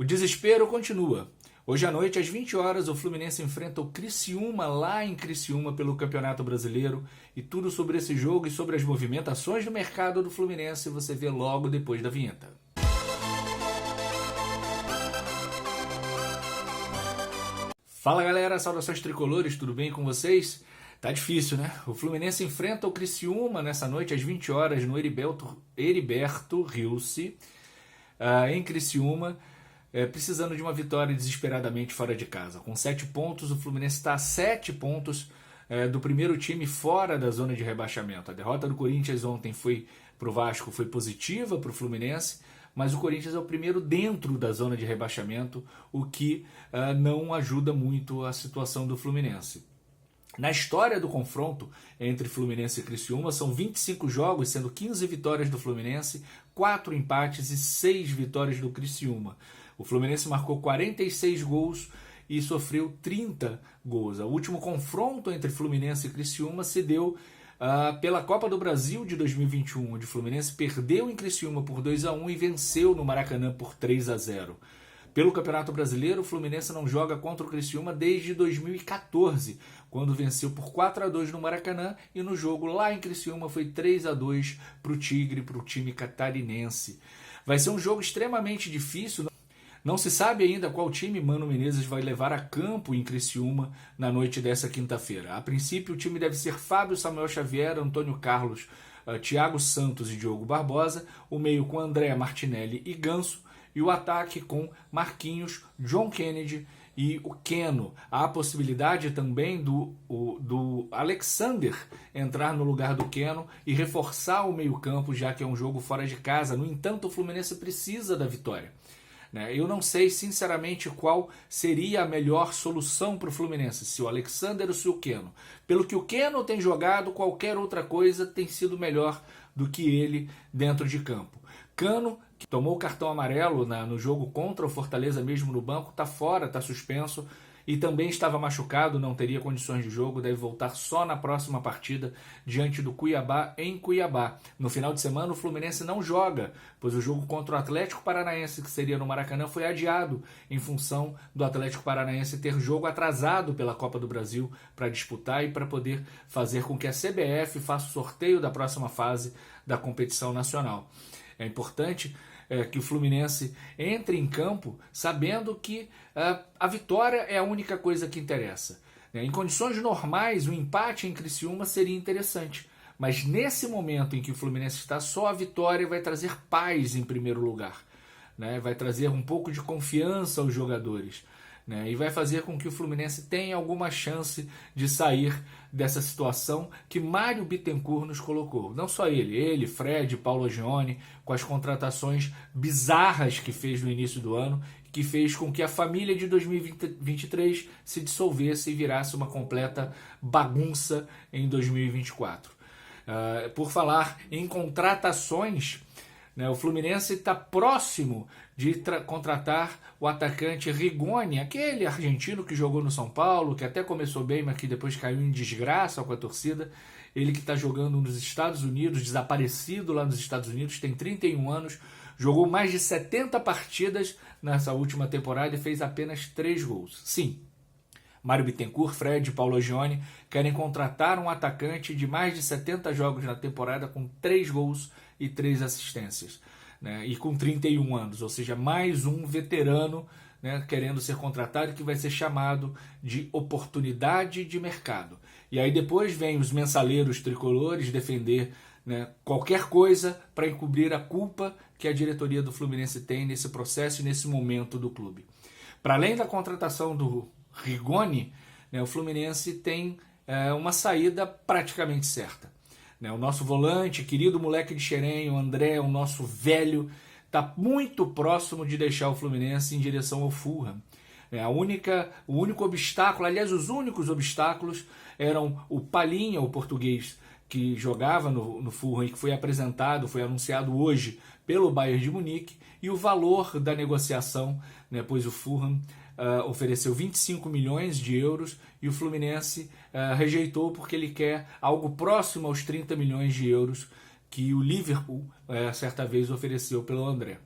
O desespero continua. Hoje à noite, às 20 horas, o Fluminense enfrenta o Criciúma lá em Criciúma pelo Campeonato Brasileiro. E tudo sobre esse jogo e sobre as movimentações do mercado do Fluminense você vê logo depois da vinheta. Fala galera, saudações tricolores, tudo bem com vocês? Tá difícil, né? O Fluminense enfrenta o Criciúma nessa noite às 20 horas no Heriberto Rilse, em Criciúma. Precisando de uma vitória desesperadamente fora de casa. Com 7 pontos, o Fluminense está a 7 pontos do primeiro time fora da zona de rebaixamento. A derrota do Corinthians ontem para o Vasco foi positiva para o Fluminense, mas o Corinthians é o primeiro dentro da zona de rebaixamento, o que não ajuda muito a situação do Fluminense. Na história do confronto entre Fluminense e Criciúma, são 25 jogos, sendo 15 vitórias do Fluminense, 4 empates e 6 vitórias do Criciúma. O Fluminense marcou 46 gols e sofreu 30 gols. O último confronto entre Fluminense e Criciúma se deu pela Copa do Brasil de 2021, onde o Fluminense perdeu em Criciúma por 2-1 e venceu no Maracanã por 3-0. Pelo Campeonato Brasileiro, o Fluminense não joga contra o Criciúma desde 2014, quando venceu por 4-2 no Maracanã, e no jogo lá em Criciúma foi 3-2 para o Tigre, para o time catarinense. Vai ser um jogo extremamente difícil. Não se sabe ainda qual time Mano Menezes vai levar a campo em Criciúma na noite dessa quinta-feira. A princípio, o time deve ser Fábio, Samuel Xavier, Antônio Carlos, Thiago Santos e Diogo Barbosa, o meio com André, Martinelli e Ganso, e o ataque com Marquinhos, John Kennedy e o Keno. Há a possibilidade também do Alexander entrar no lugar do Keno e reforçar o meio-campo, já que é um jogo fora de casa. No entanto, o Fluminense precisa da vitória. Eu não sei, sinceramente, qual seria a melhor solução para o Fluminense, se o Alexander ou se o Keno. Pelo que o Keno tem jogado, qualquer outra coisa tem sido melhor do que ele dentro de campo. Cano, que tomou o cartão amarelo no jogo contra o Fortaleza mesmo no banco, está fora, está suspenso e também estava machucado, não teria condições de jogo, deve voltar só na próxima partida diante do Cuiabá em Cuiabá. No final de semana o Fluminense não joga, pois o jogo contra o Atlético Paranaense, que seria no Maracanã, foi adiado em função do Atlético Paranaense ter jogo atrasado pela Copa do Brasil para disputar e para poder fazer com que a CBF faça o sorteio da próxima fase da competição nacional. É importante que o Fluminense entre em campo sabendo que a vitória é a única coisa que interessa. Em condições normais, o empate em Criciúma seria interessante, mas nesse momento em que o Fluminense está, só a vitória vai trazer paz em primeiro lugar, vai trazer um pouco de confiança aos jogadores, e vai fazer com que o Fluminense tenha alguma chance de sair dessa situação que Mário Bittencourt nos colocou. Não só ele, Fred, Paulo Gione, com as contratações bizarras que fez no início do ano, que fez com que a família de 2023 se dissolvesse e virasse uma completa bagunça em 2024. Por falar em contratações, o Fluminense está próximo de contratar o atacante Rigoni, aquele argentino que jogou no São Paulo, que até começou bem, mas que depois caiu em desgraça com a torcida. Ele que está jogando nos Estados Unidos, desaparecido lá nos Estados Unidos, tem 31 anos, jogou mais de 70 partidas nessa última temporada e fez apenas 3 gols. Sim, Mário Bittencourt, Fred e Paulo Gione querem contratar um atacante de mais de 70 jogos na temporada com 3 gols e 3 assistências, e com 31 anos, ou seja, mais um veterano querendo ser contratado, que vai ser chamado de oportunidade de mercado. E aí depois vem os mensaleiros tricolores defender qualquer coisa para encobrir a culpa que a diretoria do Fluminense tem nesse processo e nesse momento do clube. Para além da contratação do Rigoni, o Fluminense tem uma saída praticamente certa. O nosso volante, querido moleque de Xerém, o André, o nosso velho, está muito próximo de deixar o Fluminense em direção ao Fulham. O único obstáculo, aliás, os únicos obstáculos eram o Palhinha, o português, que jogava no Fulham e que foi anunciado hoje pelo Bayern de Munique, e o valor da negociação, pois o Fulham ofereceu 25 milhões de euros e o Fluminense rejeitou porque ele quer algo próximo aos 30 milhões de euros que o Liverpool certa vez ofereceu pelo André.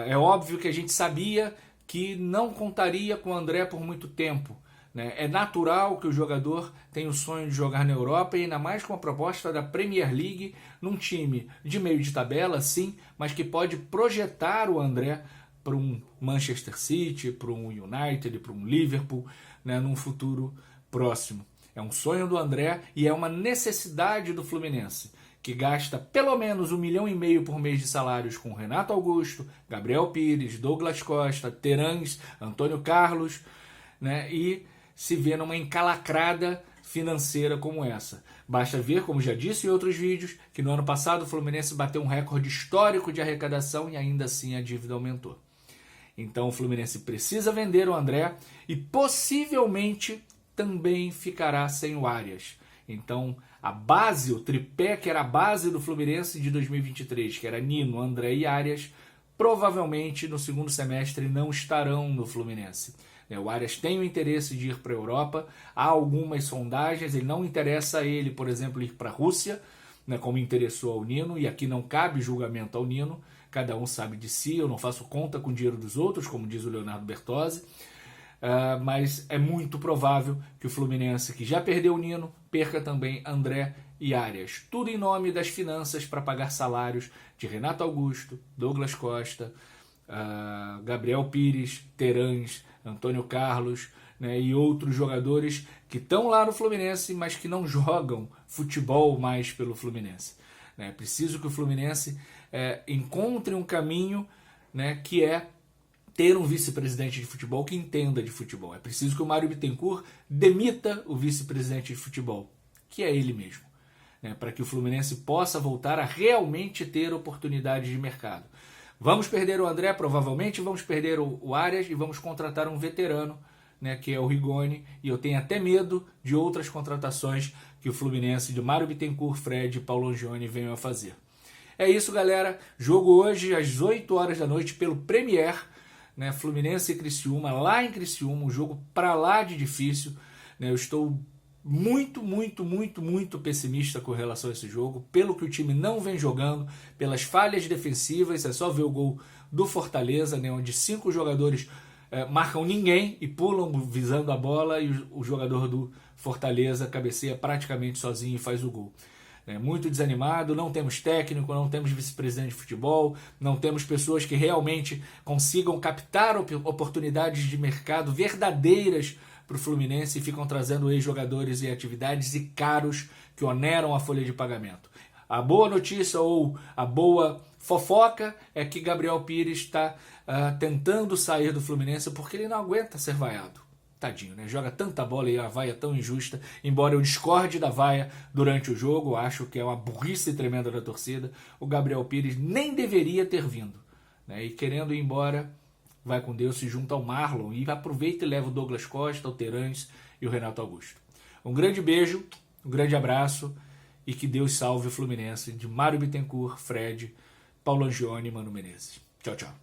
É óbvio que a gente sabia que não contaria com o André por muito tempo, né? É natural que o jogador tenha o sonho de jogar na Europa, e ainda mais com a proposta da Premier League, num time de meio de tabela, sim, mas que pode projetar o André para um Manchester City, para um United, para um Liverpool, né, num futuro próximo. É um sonho do André e é uma necessidade do Fluminense, que gasta pelo menos 1,5 milhão por mês de salários com Renato Augusto, Gabriel Pires, Douglas Costa, Terãs, Antônio Carlos, né, e se vê numa encalacrada financeira como essa. Basta ver, como já disse em outros vídeos, que no ano passado o Fluminense bateu um recorde histórico de arrecadação e ainda assim a dívida aumentou. Então o Fluminense precisa vender o André e possivelmente também ficará sem o Arias. Então a base, o tripé que era a base do Fluminense de 2023, que era Nino, André e Arias, provavelmente no segundo semestre não estarão no Fluminense. O Arias tem o interesse de ir para a Europa, há algumas sondagens, ele não interessa a ele, por exemplo, ir para a Rússia, né, como interessou ao Nino, e aqui não cabe julgamento ao Nino, cada um sabe de si, eu não faço conta com o dinheiro dos outros, como diz o Leonardo Bertozzi, mas é muito provável que o Fluminense, que já perdeu o Nino, perca também André e Arias. Tudo em nome das finanças para pagar salários de Renato Augusto, Douglas Costa, Gabriel Pires, Terãs, Antônio Carlos, né, e outros jogadores que estão lá no Fluminense, mas que não jogam futebol mais pelo Fluminense. É preciso que o Fluminense encontre um caminho, né, que é ter um vice-presidente de futebol que entenda de futebol. É preciso que o Mário Bittencourt demita o vice-presidente de futebol, que é ele mesmo, né, para que o Fluminense possa voltar a realmente ter oportunidades de mercado. Vamos perder o André, provavelmente, vamos perder o Arias e vamos contratar um veterano, né, que é o Rigoni, e eu tenho até medo de outras contratações que o Fluminense de Mário Bittencourt, Fred e Paulo Angione venham a fazer. É isso, galera. Jogo hoje às 8 horas da noite pelo Premier, né, Fluminense e Criciúma, lá em Criciúma, um jogo pra lá de difícil, né, eu estou muito pessimista com relação a esse jogo, pelo que o time não vem jogando, pelas falhas defensivas. É só ver o gol do Fortaleza, né, onde 5 jogadores marcam ninguém e pulam visando a bola, e o jogador do Fortaleza cabeceia praticamente sozinho e faz o gol. Muito desanimado, não temos técnico, não temos vice-presidente de futebol, não temos pessoas que realmente consigam captar oportunidades de mercado verdadeiras para o Fluminense e ficam trazendo ex-jogadores em atividades e caros que oneram a folha de pagamento. A boa notícia ou a boa fofoca é que Gabriel Pires está tentando sair do Fluminense porque ele não aguenta ser vaiado. Tadinho, né? Joga tanta bola e a vaia é tão injusta. Embora eu discorde da vaia durante o jogo, acho que é uma burrice tremenda da torcida, o Gabriel Pires nem deveria ter vindo, né? E querendo ir embora, vai com Deus, se junta ao Marlon e aproveita e leva o Douglas Costa, o Terãs e o Renato Augusto. Um grande beijo, um grande abraço e que Deus salve o Fluminense de Mário Bittencourt, Fred, Paulo Angione e Mano Menezes. Tchau, tchau.